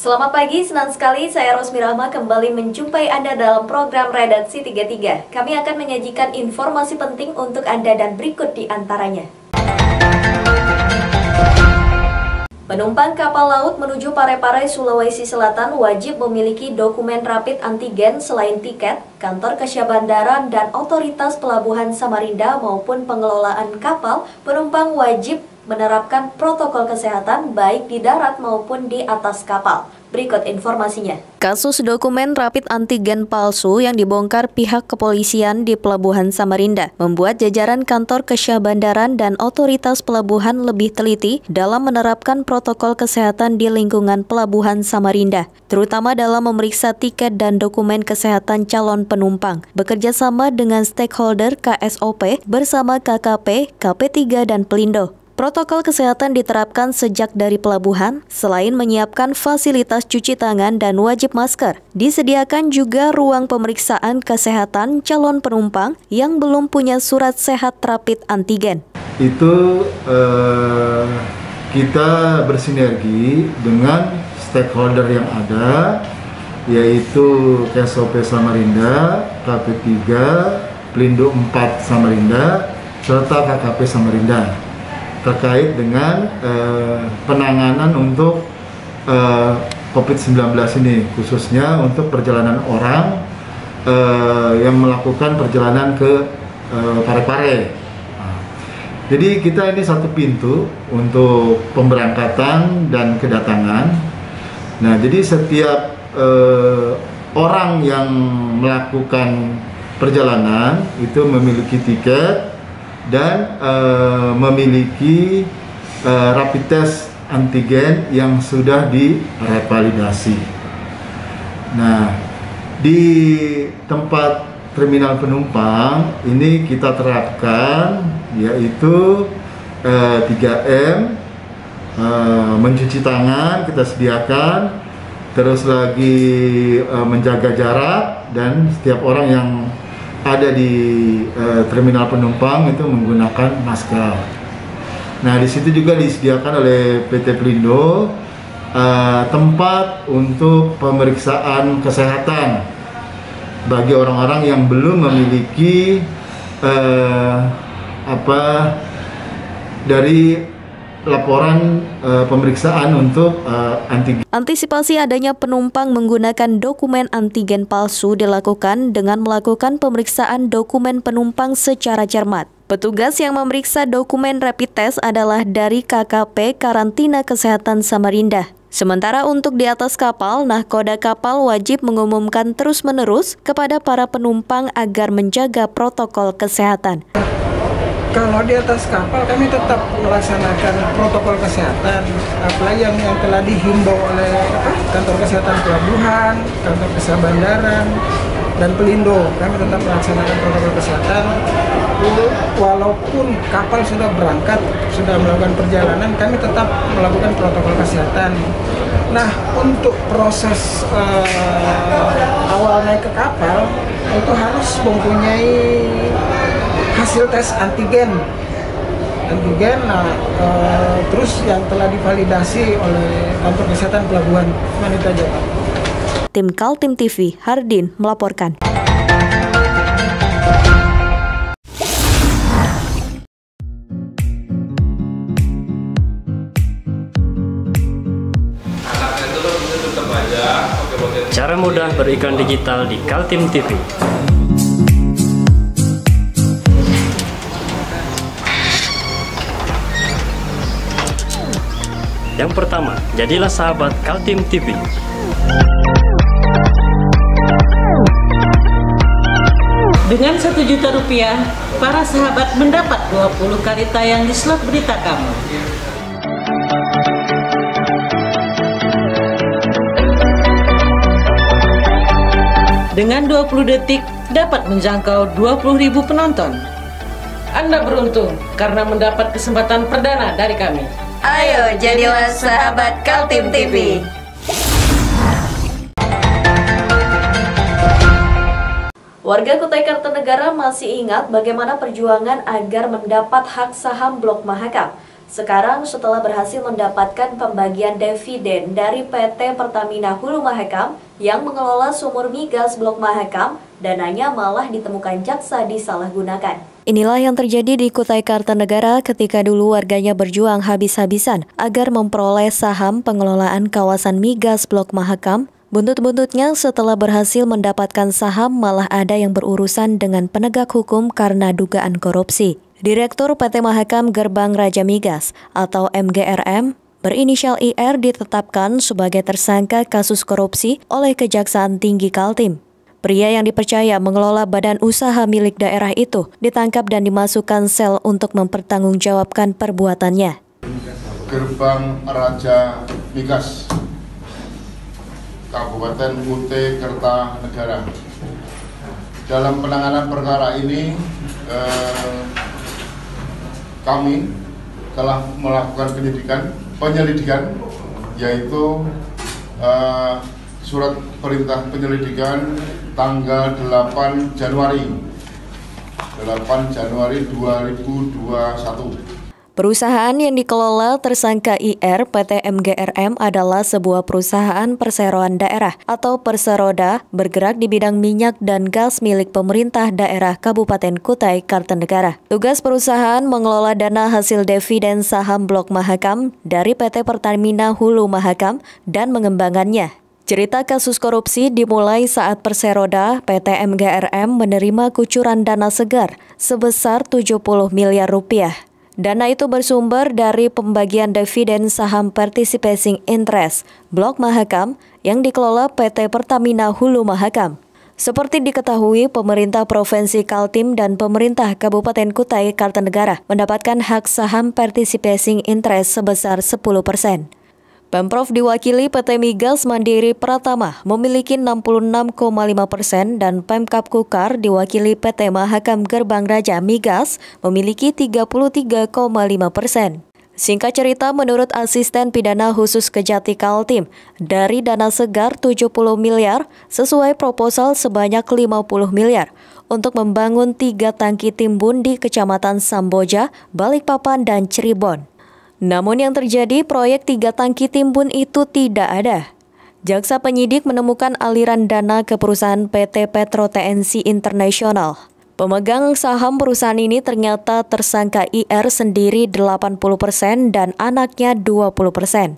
Selamat pagi, senang sekali saya Rosmi Rahma kembali menjumpai Anda dalam program Redaksi 33. Kami akan menyajikan informasi penting untuk Anda dan berikut di antaranya. Penumpang kapal laut menuju Parepare, Sulawesi Selatan wajib memiliki dokumen rapid antigen selain tiket, kantor kesyabandara dan otoritas pelabuhan Samarinda maupun pengelolaan kapal. Penumpang wajib menerapkan protokol kesehatan baik di darat maupun di atas kapal. Berikut informasinya. Kasus dokumen rapid antigen palsu yang dibongkar pihak kepolisian di Pelabuhan Samarinda membuat jajaran kantor kesyabandara dan otoritas pelabuhan lebih teliti dalam menerapkan protokol kesehatan di lingkungan Pelabuhan Samarinda, terutama dalam memeriksa tiket dan dokumen kesehatan calon penumpang, bekerja sama dengan stakeholder KSOP bersama KKP, KP3 dan Pelindo. Protokol kesehatan diterapkan sejak dari pelabuhan, selain menyiapkan fasilitas cuci tangan dan wajib masker. Disediakan juga ruang pemeriksaan kesehatan calon penumpang yang belum punya surat sehat rapid antigen. Itu kita bersinergi dengan stakeholder yang ada, yaitu KSOP Samarinda, KP3, Pelindo 4 Samarinda, serta KKP Samarinda. Terkait dengan penanganan untuk COVID-19 ini, khususnya untuk perjalanan orang yang melakukan perjalanan ke Parepare. Jadi kita ini satu pintu untuk pemberangkatan dan kedatangan. Nah, jadi setiap orang yang melakukan perjalanan itu memiliki tiket dan memiliki rapid test antigen yang sudah direvalidasi. Nah, di tempat terminal penumpang ini kita terapkan yaitu 3M, mencuci tangan kita sediakan, terus lagi menjaga jarak, dan setiap orang yang ada di terminal penumpang itu menggunakan masker. Nah, di situ juga disediakan oleh PT Pelindo tempat untuk pemeriksaan kesehatan bagi orang-orang yang belum memiliki dari laporan pemeriksaan untuk antigen. Antisipasi adanya penumpang menggunakan dokumen antigen palsu dilakukan dengan melakukan pemeriksaan dokumen penumpang secara cermat. Petugas yang memeriksa dokumen rapid test adalah dari KKP Karantina Kesehatan Samarinda. Sementara untuk di atas kapal, nahkoda kapal wajib mengumumkan terus-menerus kepada para penumpang agar menjaga protokol kesehatan. Kalau di atas kapal kami tetap melaksanakan protokol kesehatan, apalagi yang telah dihimbau oleh kantor kesehatan pelabuhan, kantor kesyabandara, dan Pelindo. Kami tetap melaksanakan protokol kesehatan. Walaupun kapal sudah berangkat, sudah melakukan perjalanan, kami tetap melakukan protokol kesehatan. Nah, untuk proses awal naik ke kapal itu harus mempunyai hasil tes antigen. Terus yang telah divalidasi oleh kantor kesehatan pelabuhan. Cuma itu aja, Pak. Tim Kaltim TV, Hardin melaporkan. Cara mudah beriklan digital di Kaltim TV. Yang pertama, jadilah sahabat Kaltim TV. Dengan Rp1.000.000, para sahabat mendapat 20 kali tayang di slot berita kamu. Dengan 20 detik, dapat menjangkau 20.000 penonton. Anda beruntung karena mendapat kesempatan perdana dari kami. Ayo, jadilah sahabat Kaltim TV. Warga Kutai Kartanegara masih ingat bagaimana perjuangan agar mendapat hak saham Blok Mahakam. Sekarang setelah berhasil mendapatkan pembagian dividen dari PT Pertamina Hulu Mahakam yang mengelola sumur migas Blok Mahakam, dananya malah ditemukan jaksa disalahgunakan. Inilah yang terjadi di Kutai Kartanegara ketika dulu warganya berjuang habis-habisan agar memperoleh saham pengelolaan kawasan migas Blok Mahakam. Buntut-buntutnya setelah berhasil mendapatkan saham malah ada yang berurusan dengan penegak hukum karena dugaan korupsi. Direktur PT Mahakam Gerbang Raja Migas atau MGRM berinisial IR ditetapkan sebagai tersangka kasus korupsi oleh Kejaksaan Tinggi Kaltim. Pria yang dipercaya mengelola badan usaha milik daerah itu ditangkap dan dimasukkan sel untuk mempertanggungjawabkan perbuatannya. Gerbang Raja Migas, Kabupaten Kutai Kartanegara. Dalam penanganan perkara ini, kami telah melakukan penyelidikan, yaitu surat perintah penyelidikan tanggal 8 Januari 2021. Perusahaan yang dikelola tersangka IR PT MGRM adalah sebuah perusahaan perseroan daerah atau Perseroda bergerak di bidang minyak dan gas milik pemerintah daerah Kabupaten Kutai Kartanegara. Tugas perusahaan mengelola dana hasil dividen saham Blok Mahakam dari PT Pertamina Hulu Mahakam dan mengembangkannya. Cerita kasus korupsi dimulai saat Perseroda PT MGRM menerima kucuran dana segar sebesar 70 miliar rupiah. Dana itu bersumber dari pembagian dividen saham Participating Interest Blok Mahakam yang dikelola PT Pertamina Hulu Mahakam. Seperti diketahui, pemerintah Provinsi Kaltim dan pemerintah Kabupaten Kutai Kartanegara mendapatkan hak saham Participating Interest sebesar 10%. Pemprov diwakili PT Migas Mandiri Pratama memiliki 66,5% dan Pemkab Kukar diwakili PT Mahakam Gerbang Raja Migas memiliki 33,5%. Singkat cerita, menurut Asisten Pidana Khusus Kejati Kaltim, dari dana segar 70 miliar sesuai proposal sebanyak 50 miliar untuk membangun 3 tangki timbun di Kecamatan Samboja, Balikpapan, dan Cirebon. Namun yang terjadi, proyek 3 tangki timbun itu tidak ada. Jaksa penyidik menemukan aliran dana ke perusahaan PT Petro TNC International. Pemegang saham perusahaan ini ternyata tersangka IR sendiri 80% dan anaknya 20%.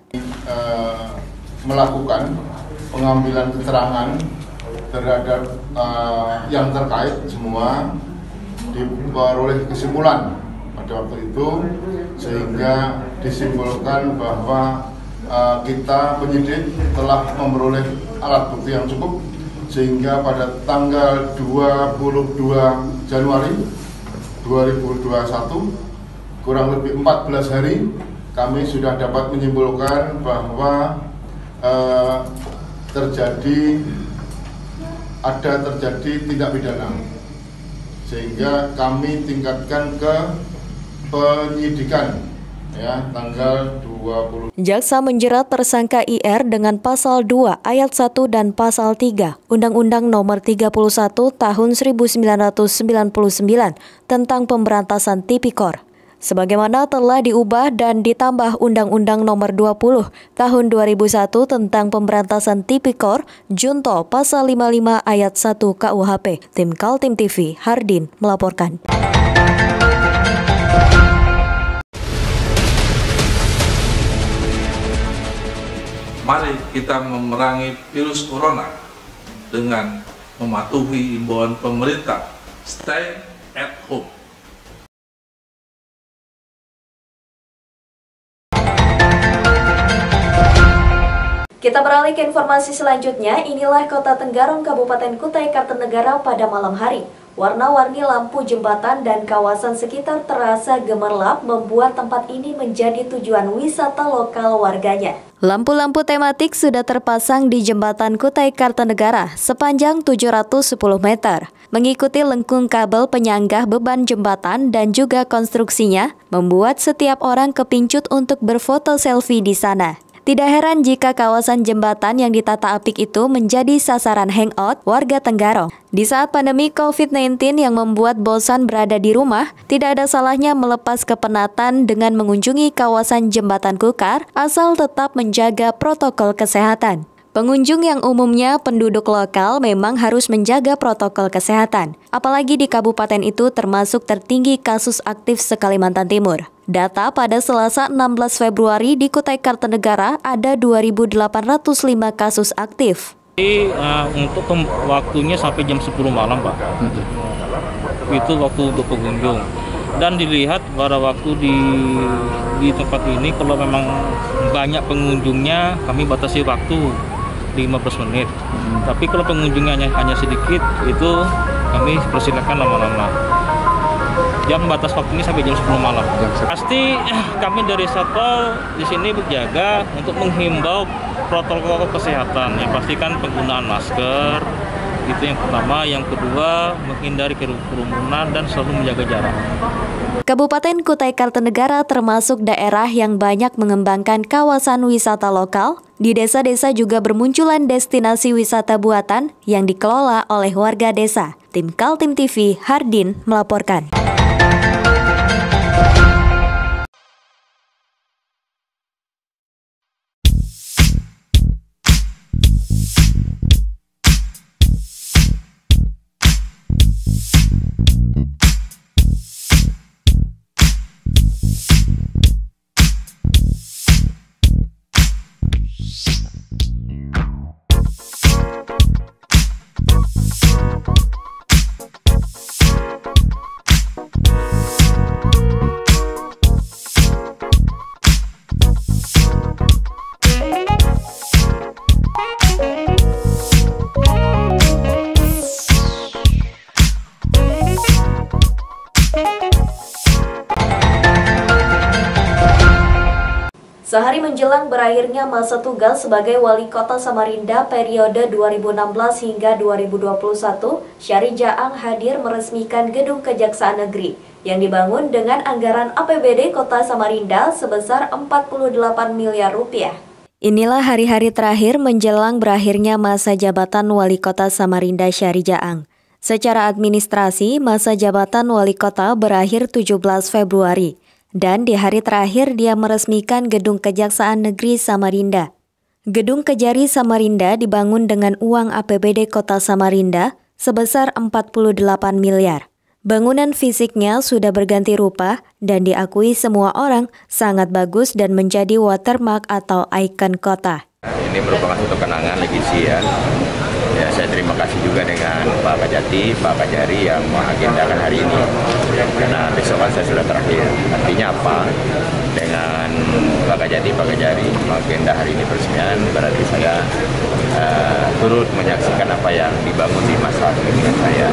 Melakukan pengambilan keterangan terhadap yang terkait semua, diperoleh kesimpulan pada waktu itu, sehingga disimpulkan bahwa kita penyidik telah memperoleh alat bukti yang cukup, sehingga pada tanggal 22 Januari 2021, kurang lebih 14 hari, kami sudah dapat menyimpulkan bahwa terjadi tindak pidana, sehingga kami tingkatkan ke penyidikan tanggal 20. Jaksa menjerat tersangka IR dengan pasal 2 ayat 1 dan pasal 3 Undang-Undang Nomor 31 Tahun 1999 tentang Pemberantasan Tipikor, sebagaimana telah diubah dan ditambah Undang-Undang Nomor 20 Tahun 2001 tentang Pemberantasan Tipikor Junto pasal 55 ayat 1 KUHP. Tim Kaltim TV, Hardin melaporkan. Mari kita memerangi virus corona dengan mematuhi imbauan pemerintah, stay at home. Kita beralih ke informasi selanjutnya. Inilah Kota Tenggarong, Kabupaten Kutai Kartanegara pada malam hari. Warna-warni lampu jembatan dan kawasan sekitar terasa gemerlap membuat tempat ini menjadi tujuan wisata lokal warganya. Lampu-lampu tematik sudah terpasang di jembatan Kutai Kartanegara sepanjang 710 meter. Mengikuti lengkung kabel penyangga beban jembatan dan juga konstruksinya, membuat setiap orang kepincut untuk berfoto selfie di sana. Tidak heran jika kawasan jembatan yang ditata apik itu menjadi sasaran hangout warga Tenggarong. Di saat pandemi COVID-19 yang membuat bosan berada di rumah, tidak ada salahnya melepas kepenatan dengan mengunjungi kawasan Jembatan Kukar asal tetap menjaga protokol kesehatan. Pengunjung yang umumnya penduduk lokal memang harus menjaga protokol kesehatan, apalagi di kabupaten itu termasuk tertinggi kasus aktif se-Kalimantan Timur. Data pada Selasa 16 Februari di Kutai Kartanegara ada 2.805 kasus aktif. Untuk waktunya sampai jam 10 malam, Pak. Itu waktu untuk pengunjung. Dan dilihat pada waktu di tempat ini, kalau memang banyak pengunjungnya, kami batasi waktu 15 menit. Tapi kalau pengunjungnya hanya sedikit, itu kami persilakan lama-lama. Jam batas waktu ini sampai jam 10 malam. Pasti kami dari Satpol di sini berjaga untuk menghimbau protokol kesehatan. Yang pastikan penggunaan masker, itu yang pertama. Yang kedua, menghindari kerumunan dan selalu menjaga jarak. Kabupaten Kutai Kartanegara termasuk daerah yang banyak mengembangkan kawasan wisata lokal. Di desa-desa juga bermunculan destinasi wisata buatan yang dikelola oleh warga desa. Tim Kaltim TV, Hardin melaporkan. Sehari menjelang berakhirnya masa tugas sebagai Wali Kota Samarinda periode 2016 hingga 2021, Syahri Jaang hadir meresmikan Gedung Kejaksaan Negeri yang dibangun dengan anggaran APBD Kota Samarinda sebesar 48 miliar rupiah. Inilah hari-hari terakhir menjelang berakhirnya masa jabatan Wali Kota Samarinda Syahri Jaang. Secara administrasi, masa jabatan Wali Kota berakhir 17 Februari. Dan di hari terakhir dia meresmikan Gedung Kejaksaan Negeri Samarinda. Gedung Kejari Samarinda dibangun dengan uang APBD Kota Samarinda sebesar 48 miliar. Bangunan fisiknya sudah berganti rupa dan diakui semua orang sangat bagus dan menjadi watermark atau ikon kota. Ini merupakan satu kenangan legasi ya. Saya terima kasih juga dengan Pak Kajati, Pak Kajari yang mengagendakan hari ini. Karena besok kan saya sudah terakhir. Artinya apa? Dengan Pak Kajati, Pak Kajari mengagenda hari ini peresmian, berarti saya turut menyaksikan apa yang dibangun di masa kepemimpinan saya.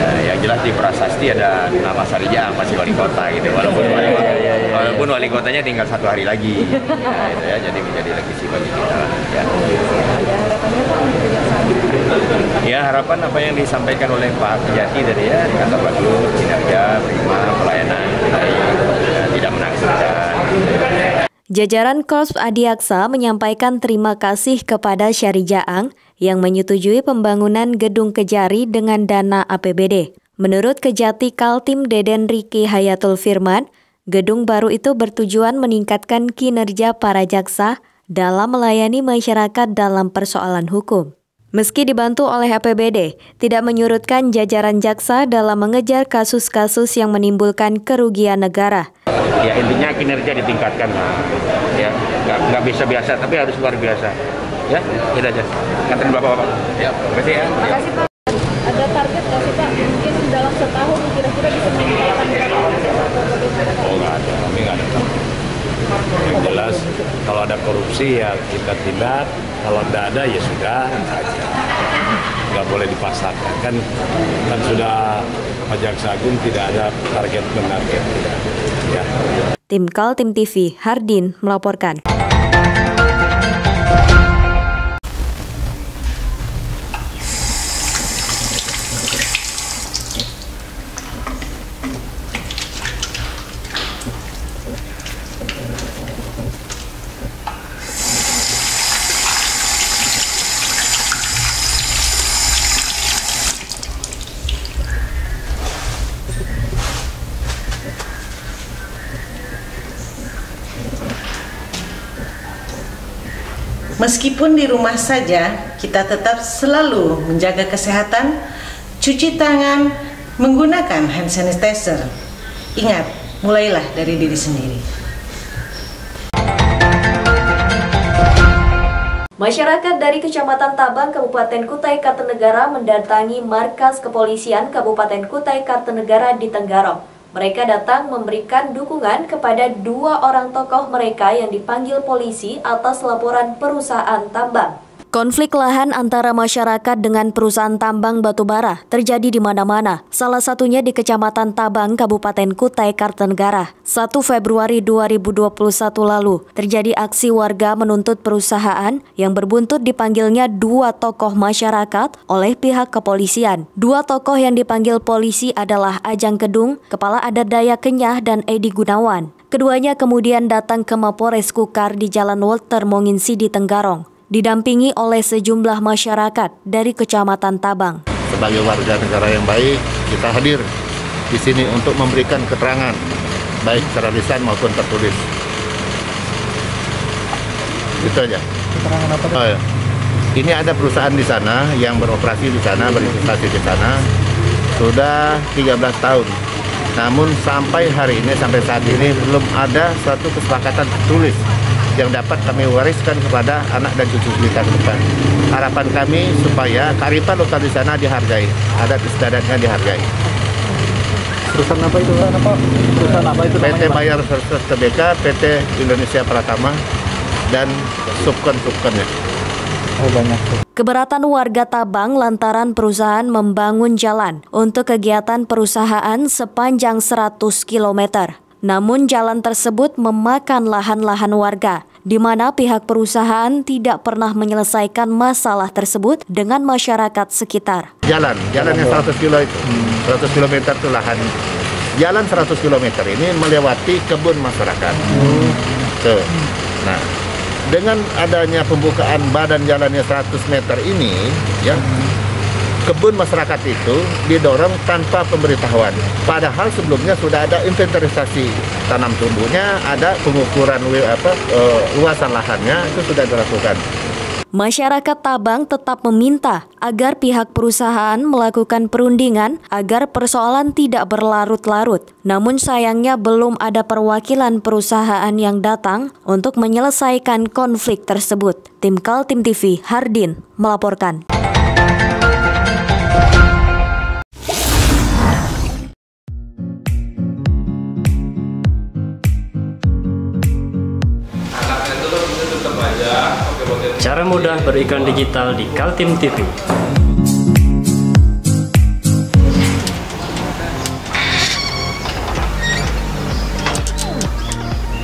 Yang jelas di prasasti ada nama Syahri Jaang masih wali kota gitu, walaupun wali kotanya tinggal 1 hari lagi. Ya, itu ya, jadi menjadi legasi bagi kita. Ya. Ya, harapan apa yang disampaikan oleh Pak Kajati tadi ya, dikata bagus, kinerja prima, pelayanan baik, ya, tidak menakutkan. Jajaran Korps Adiaksa menyampaikan terima kasih kepada Syahri Jaang yang menyetujui pembangunan Gedung Kejari dengan dana APBD. Menurut Kejati Kaltim Deden Riki Hayatul Firman, gedung baru itu bertujuan meningkatkan kinerja para jaksa dalam melayani masyarakat dalam persoalan hukum. Meski dibantu oleh APBD, tidak menyurutkan jajaran jaksa dalam mengejar kasus-kasus yang menimbulkan kerugian negara. Ya, intinya kinerja ditingkatkan. Ya, nggak bisa biasa, tapi harus luar biasa. Ya, kita aja. Katakan Bapak-Bapak. Ya, terima kasih ya. Terima kasih, Pak. Ada target nggak sih, Pak? Mungkin dalam setahun kira-kira bisa meningkatkan berapa? Oh, nggak ada. Kami nggak ada. Yang jelas, kalau ada korupsi ya kita tindak. Kalau tidak ada ya sudah aja. Nggak boleh dipaksakan. Kan sudah Jaksa Agung tidak ada target menarget. Ya. Tim Kaltim TV, Hardin melaporkan. Meskipun di rumah saja, kita tetap selalu menjaga kesehatan, cuci tangan, menggunakan hand sanitizer. Ingat, mulailah dari diri sendiri. Masyarakat dari Kecamatan Tabang, Kabupaten Kutai Kartanegara mendatangi markas kepolisian Kabupaten Kutai Kartanegara di Tenggarong. Mereka datang memberikan dukungan kepada 2 orang tokoh mereka yang dipanggil polisi atas laporan perusahaan tambang. Konflik lahan antara masyarakat dengan perusahaan tambang batubara terjadi di mana-mana. Salah satunya di Kecamatan Tabang, Kabupaten Kutai Kartanegara. 1 Februari 2021 lalu, terjadi aksi warga menuntut perusahaan yang berbuntut dipanggilnya 2 tokoh masyarakat oleh pihak kepolisian. 2 tokoh yang dipanggil polisi adalah Ajang Kedung, Kepala Adat Dayak Kenyah, dan Edi Gunawan. Keduanya kemudian datang ke Mapores Kukar di Jalan Walter Monginsi di Tenggarong, didampingi oleh sejumlah masyarakat dari Kecamatan Tabang. Sebagai warga negara yang baik, kita hadir di sini untuk memberikan keterangan, baik secara lisan maupun tertulis. Itu aja. Keterangan apa? Oh, ya. Ini ada perusahaan di sana yang beroperasi di sana, berinvestasi di sana, sudah 13 tahun. Namun sampai hari ini, sampai saat ini belum ada suatu kesepakatan tertulis yang dapat kami wariskan kepada anak dan cucu kita ke depan. Harapan kami supaya kearifan lokal di sana dihargai, adat istiadatnya dihargai. Perusahaan apa itu? Perusahaan apa itu? PT Bayar Services Tbk, PT Indonesia Pratama, dan subkon-subkonnya. Oh, banyak. Keberatan warga Tabang lantaran perusahaan membangun jalan untuk kegiatan perusahaan sepanjang 100 km. Namun jalan tersebut memakan lahan-lahan warga, di mana pihak perusahaan tidak pernah menyelesaikan masalah tersebut dengan masyarakat sekitar. Jalannya 100 km itu, 100 km itu lahan. Jalan 100 km ini melewati kebun masyarakat. Tuh. Nah, dengan adanya pembukaan badan jalannya 100 meter ini, ya, kebun masyarakat itu didorong tanpa pemberitahuan. Padahal sebelumnya sudah ada inventarisasi tanam tumbuhnya, ada pengukuran luasan lahannya, itu sudah dilakukan. Masyarakat Tabang tetap meminta agar pihak perusahaan melakukan perundingan agar persoalan tidak berlarut-larut. Namun sayangnya belum ada perwakilan perusahaan yang datang untuk menyelesaikan konflik tersebut. Tim Kaltim TV, Hardin, melaporkan. Cara mudah beriklan digital di Kaltim TV.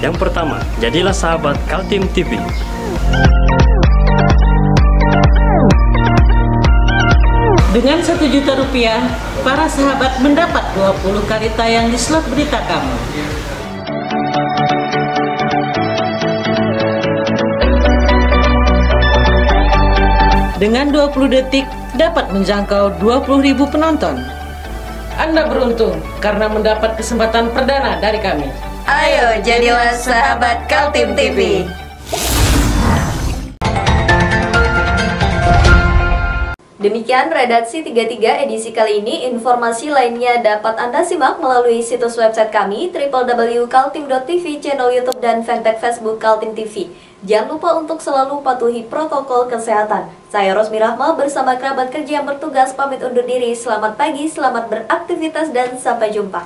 Yang pertama, jadilah sahabat Kaltim TV. Dengan Rp1 juta, para sahabat mendapat 20 kali tayang di slot berita kamu. Dengan 20 detik dapat menjangkau 20.000 penonton. Anda beruntung karena mendapat kesempatan perdana dari kami. Ayo jadilah sahabat Kaltim TV. Demikian redaksi 33 edisi kali ini. Informasi lainnya dapat Anda simak melalui situs website kami www.kaltim.tv, channel YouTube dan fanpage Facebook Kaltim TV. Jangan lupa untuk selalu patuhi protokol kesehatan. Saya Rosmi Rahma bersama kerabat kerja yang bertugas pamit undur diri. Selamat pagi, selamat beraktivitas dan sampai jumpa.